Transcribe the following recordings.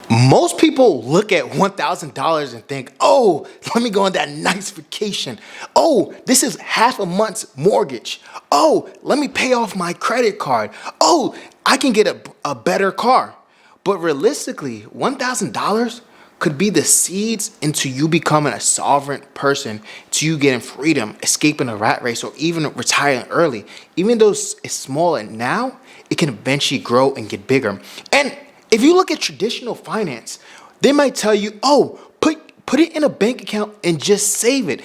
Most people look at $1,000 and think, oh, let me go on that nice vacation. Oh, this is half a month's mortgage. Oh, let me pay off my credit card. Oh, I can get a better car. But realistically, $1,000 could be the seeds into you becoming a sovereign person, to you getting freedom, escaping a rat race, or even retiring early. Even though it's small and now, it can eventually grow and get bigger. And if you look at traditional finance, they might tell you, oh, put it in a bank account and just save it.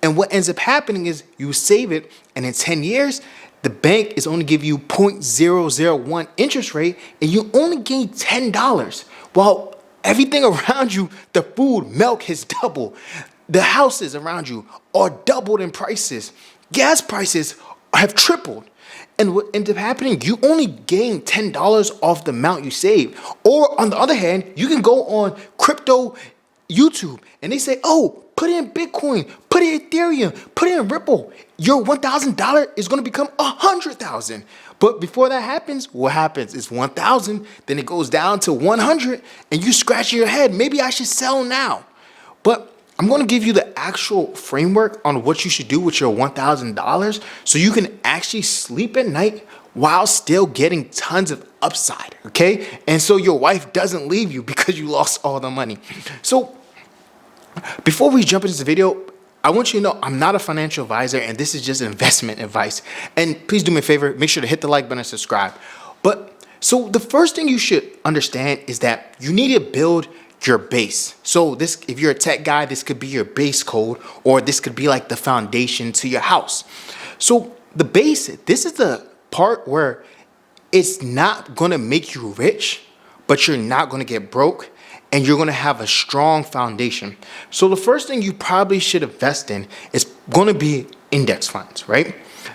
And what ends up happening is you save it, and in 10 years, the bank is only give you 0.001 interest rate, and you only gain $10. While everything around you, the food, milk has doubled. The houses around you are doubled in prices. Gas prices have tripled. And what ends up happening, you only gain $10 off the amount you save. Or on the other hand, you can go on crypto YouTube and they say, oh, put in Bitcoin, put in Ethereum, put in Ripple. Your $1,000 is going to become $100,000. But before that happens, what happens is 1,000, then it goes down to 100, and you scratch your head. Maybe I should sell now. But I'm going to give you the actual framework on what you should do with your $1,000 so you can actually sleep at night while still getting tons of upside, okay? And so your wife doesn't leave you because you lost all the money. So before we jump into the video, I want you to know I'm not a financial advisor, and this is just investment advice. And please do me a favor, make sure to hit the like button and subscribe. But so the first thing you should understand is that you need to build your base. So this, if you're a tech guy, this could be your base code, or this could be like the foundation to your house. So the base, this is the part where it's not going to make you rich, but you're not going to get broke, and you're going to have a strong foundation. So the first thing you probably should invest in is going to be index funds, right?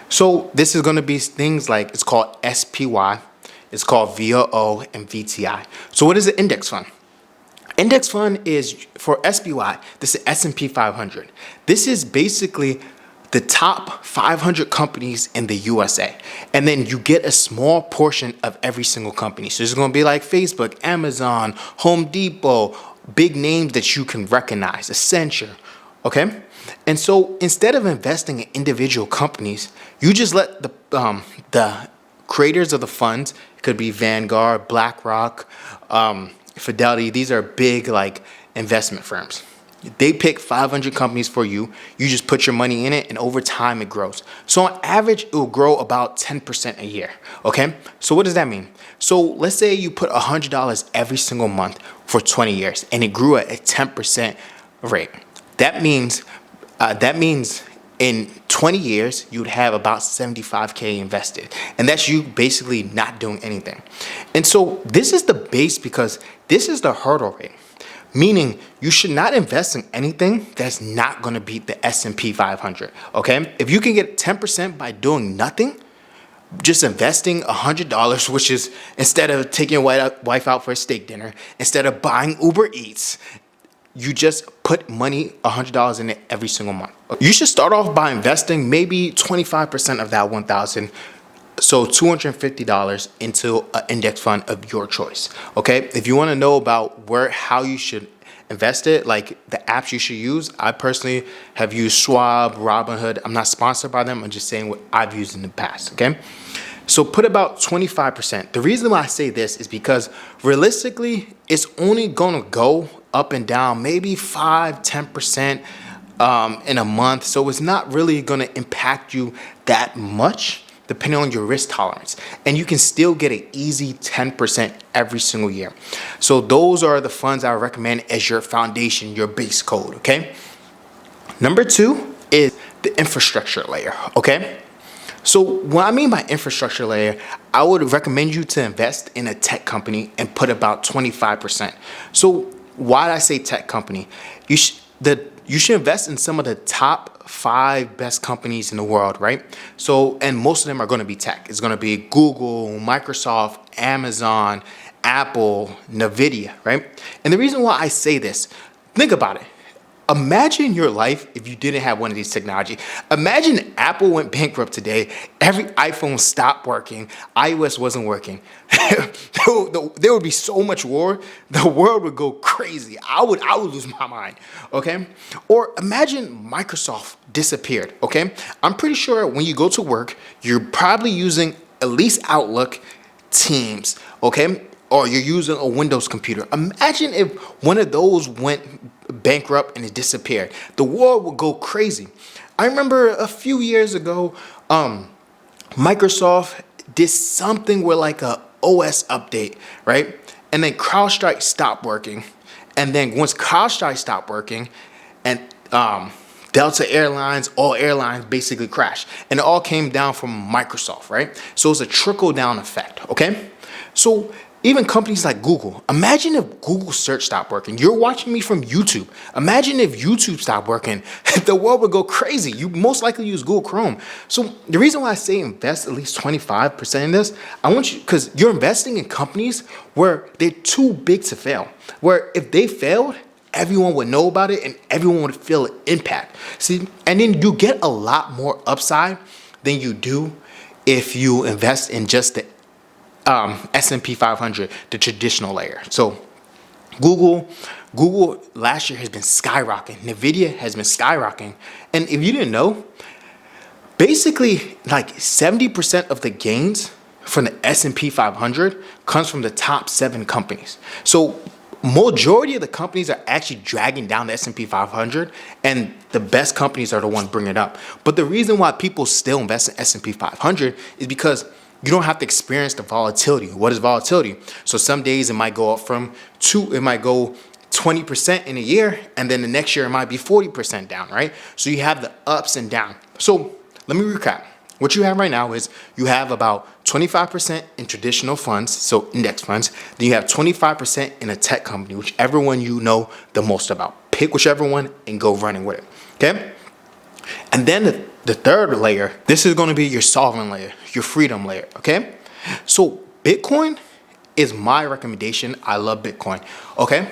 So this is going to be things like, it's called SPY, it's called VOO, and VTI. So what is an index fund? Index fund is, for SPY, this is S&P 500. This is basically the top 500 companies in the USA. And then you get a small portion of every single company. So it's going to be like Facebook, Amazon, Home Depot, big names that you can recognize, Accenture, okay? And so instead of investing in individual companies, you just let the creators of the funds, it could be Vanguard, BlackRock, Fidelity, these are big like investment firms. They pick 500 companies for you. You just put your money in it, and over time it grows. So on average, it will grow about 10% a year. Okay. So what does that mean? So let's say you put $100 every single month for 20 years, and it grew at a 10% rate. That means in 20 years, you'd have about $75K invested. And that's you basically not doing anything. And so this is the base, because this is the hurdle rate. Meaning you should not invest in anything that's not going to beat the S&P 500, okay? If you can get 10% by doing nothing, just investing $100, which is instead of taking your wife out for a steak dinner, instead of buying Uber Eats, you just put money, $100 in it every single month. You should start off by investing maybe 25% of that 1,000. So $250 into an index fund of your choice. Okay. If you want to know about how you should invest it, like the apps you should use, I personally have used Schwab, Robinhood. I'm not sponsored by them. I'm just saying what I've used in the past. Okay. So put about 25%. The reason why I say this is because realistically, it's only going to go up and down, maybe 5-10% in a month. So it's not really going to impact you that much, depending on your risk tolerance. And you can still get an easy 10% every single year. So those are the funds I recommend as your foundation, your base code, okay? Number 2 is the infrastructure layer, okay? So what I mean by infrastructure layer, I would recommend you to invest in a tech company and put about 25%. So why did I say tech company? You should invest in some of the top 5 best companies in the world, right? So, and most of them are going to be tech. It's going to be Google, Microsoft, Amazon, Apple, Nvidia, right? And the reason why I say this, think about it. Imagine your life if you didn't have one of these technology. Imagine Apple went bankrupt today. Every iPhone stopped working. iOS wasn't working. There would be so much war. The world would go crazy. I would lose my mind. Okay. Or imagine Microsoft disappeared. Okay. I'm pretty sure when you go to work, you're probably using at least Outlook, Teams. Okay. Or you're using a Windows computer. Imagine if one of those went bankrupt and it disappeared. The world would go crazy. I remember a few years ago, Microsoft did something with like a OS update, right? And then CrowdStrike stopped working. And then once CrowdStrike stopped working, and Delta Airlines, all airlines basically crashed. And it all came down from Microsoft, right? So it's a trickle down effect, okay? So even companies like Google, imagine if Google search stopped working. You're watching me from YouTube. Imagine if YouTube stopped working. The world would go crazy. You most likely use Google Chrome. So the reason why I say invest at least 25% in this, I want you, because you're investing in companies where they're too big to fail. Where if they failed, everyone would know about it and everyone would feel an impact. See, and then you get a lot more upside than you do if you invest in just the S&P 500, the traditional layer. So Google last year has been skyrocketing. Nvidia has been skyrocketing. And if you didn't know, basically like 70% of the gains from the S&P 500 comes from the top 7 companies. So majority of the companies are actually dragging down the S&P 500, and the best companies are the ones bringing it up. But the reason why people still invest in S&P 500 is because you don't have to experience the volatility. What is volatility? So some days it might go up it might go 20% in a year, and then the next year it might be 40% down, right? So you have the ups and downs. So let me recap. What you have right now is you have about 25% in traditional funds, so index funds. Then you have 25% in a tech company, whichever one you know the most about. Pick whichever one and go running with it, okay? And then the third layer, this is going to be your sovereign layer, your freedom layer, okay? So Bitcoin is my recommendation. I love Bitcoin, okay?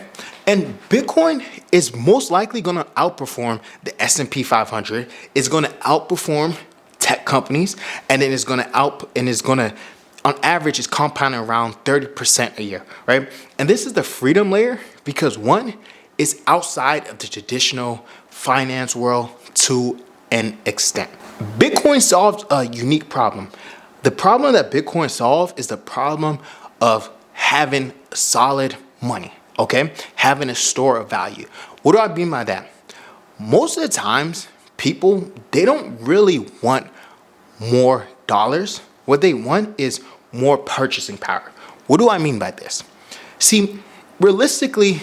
And Bitcoin is most likely going to outperform the S&P 500. It's going to outperform tech companies, and then it's going to on average, it's compounding around 30% a year, right? And this is the freedom layer because one, it's outside of the traditional finance world to an extent. Bitcoin solves a unique problem. The problem that Bitcoin solves is the problem of having solid money, okay? Having a store of value. What do I mean by that? Most of the times, people, they don't really want more dollars. What they want is more purchasing power. What do I mean by this? See, realistically,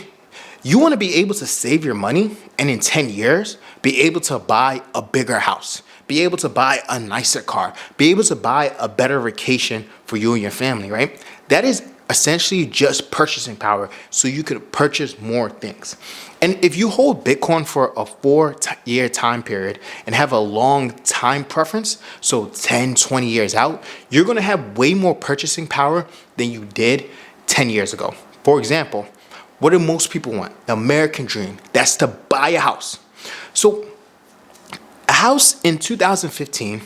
you want to be able to save your money and in 10 years, be able to buy a bigger house, be able to buy a nicer car, be able to buy a better vacation for you and your family, right? That is essentially just purchasing power so you could purchase more things. And if you hold Bitcoin for a 4-year time period and have a long time preference, so 10, 20 years out, you're going to have way more purchasing power than you did 10 years ago. For example, what do most people want? The American dream. That's to buy a house. So a house in 2015,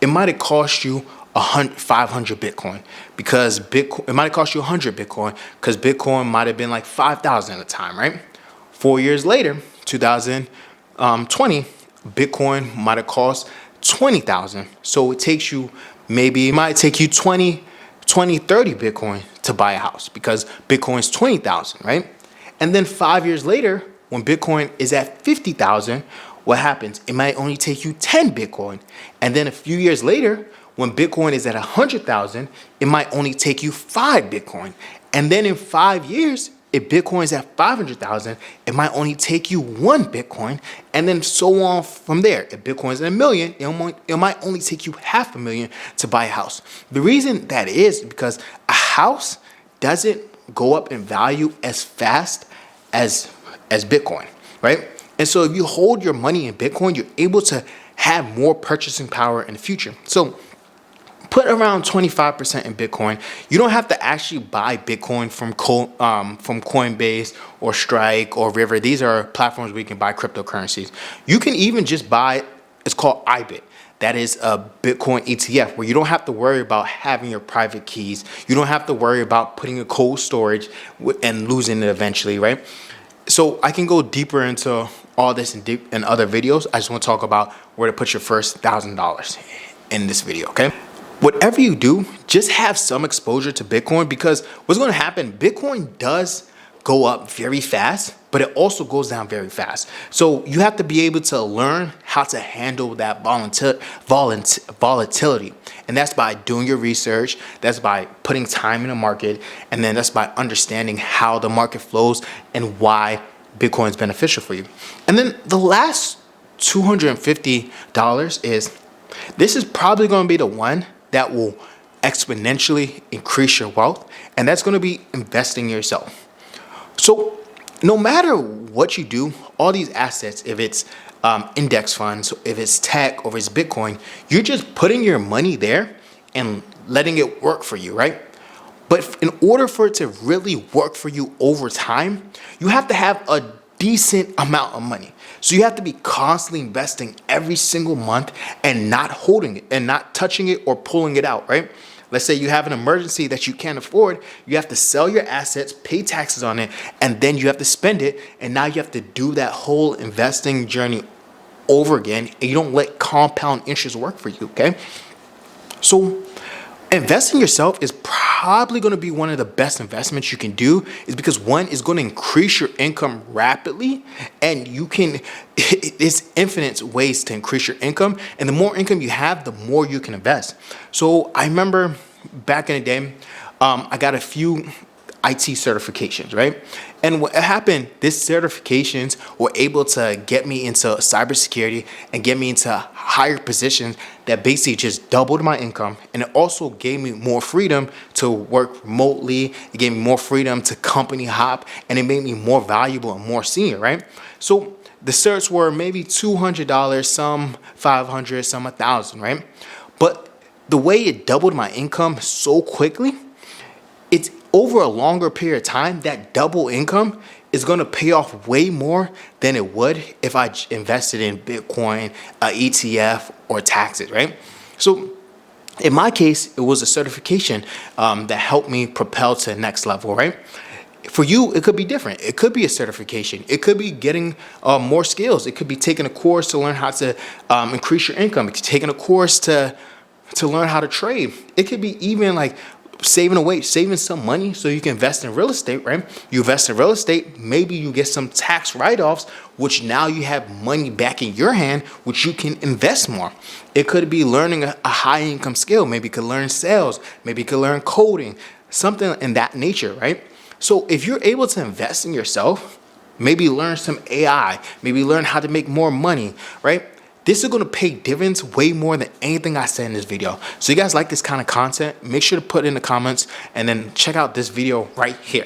it might have cost you 500 Bitcoin because Bitcoin, it might have cost you 100 Bitcoin because Bitcoin might have been like 5,000 at the time, right? 4 years later, 2020, Bitcoin might have cost 20,000. So it might take you 30 Bitcoin to buy a house because Bitcoin's 20,000, right? And then 5 years later, when Bitcoin is at 50,000, what happens? It might only take you 10 Bitcoin. And then a few years later, when Bitcoin is at 100,000, it might only take you 5 Bitcoin. And then in 5 years, if Bitcoin is at 500,000, it might only take you 1 Bitcoin. And then so on from there. If Bitcoin is at $1 million, it might only take you $500,000 to buy a house. The reason that is because a house doesn't go up in value as fast as Bitcoin, right? And so if you hold your money in Bitcoin, you're able to have more purchasing power in the future. So put around 25% in Bitcoin. You don't have to actually buy Bitcoin from Coinbase or Strike or River. These are platforms where you can buy cryptocurrencies. You can even just buy, it's called IBIT. That is a Bitcoin ETF where you don't have to worry about having your private keys. You don't have to worry about putting a cold storage and losing it eventually, right? So I can go deeper into all this in other videos. I just want to talk about where to put your first $1,000 in this video, okay? Whatever you do, just have some exposure to Bitcoin, because what's going to happen, Bitcoin does go up very fast, but it also goes down very fast. So you have to be able to learn how to handle that volatility. And that's by doing your research, that's by putting time in the market, and then that's by understanding how the market flows and why Bitcoin is beneficial for you. And then the last $250 is, this is probably going to be the one that will exponentially increase your wealth, and that's going to be investing in yourself. So no matter what you do, all these assets, if it's index funds, if it's tech, or if it's Bitcoin, you're just putting your money there and letting it work for you, right? But in order for it to really work for you over time, you have to have a decent amount of money. So you have to be constantly investing every single month and not holding it and not touching it or pulling it out, right? Let's say you have an emergency that you can't afford. You have to sell your assets, pay taxes on it, and then you have to spend it. And now you have to do that whole investing journey over again. And you don't let compound interest work for you, okay? So investing yourself is probably going to be one of the best investments you can do, is because one is going to increase your income rapidly, and you can, it's infinite ways to increase your income. And the more income you have, the more you can invest. So I remember back in the day, I got a few IT certifications, right? And what happened, these certifications were able to get me into cybersecurity and get me into higher positions that basically just doubled my income. And it also gave me more freedom to work remotely. It gave me more freedom to company hop, and it made me more valuable and more senior, right? So the certs were maybe $200, some $500, some $1,000, right? But the way it doubled my income so quickly, it's over a longer period of time, that double income is going to pay off way more than it would if I invested in Bitcoin, ETF, or taxes, right? So in my case, it was a certification that helped me propel to the next level, right? For you, it could be different. It could be a certification. It could be getting more skills. It could be taking a course to learn how to increase your income. It's taking a course to learn how to trade. It could be even like saving some money so you can invest in real estate, right? You invest in real estate, maybe you get some tax write-offs, which now you have money back in your hand, which you can invest more. It could be learning a high income skill. Maybe you could learn sales, maybe you could learn coding, something in that nature, right? So if you're able to invest in yourself, maybe learn some AI, maybe learn how to make more money, right? This is going to pay dividends way more than anything I said in this video. So you guys like this kind of content, make sure to put it in the comments and then check out this video right here.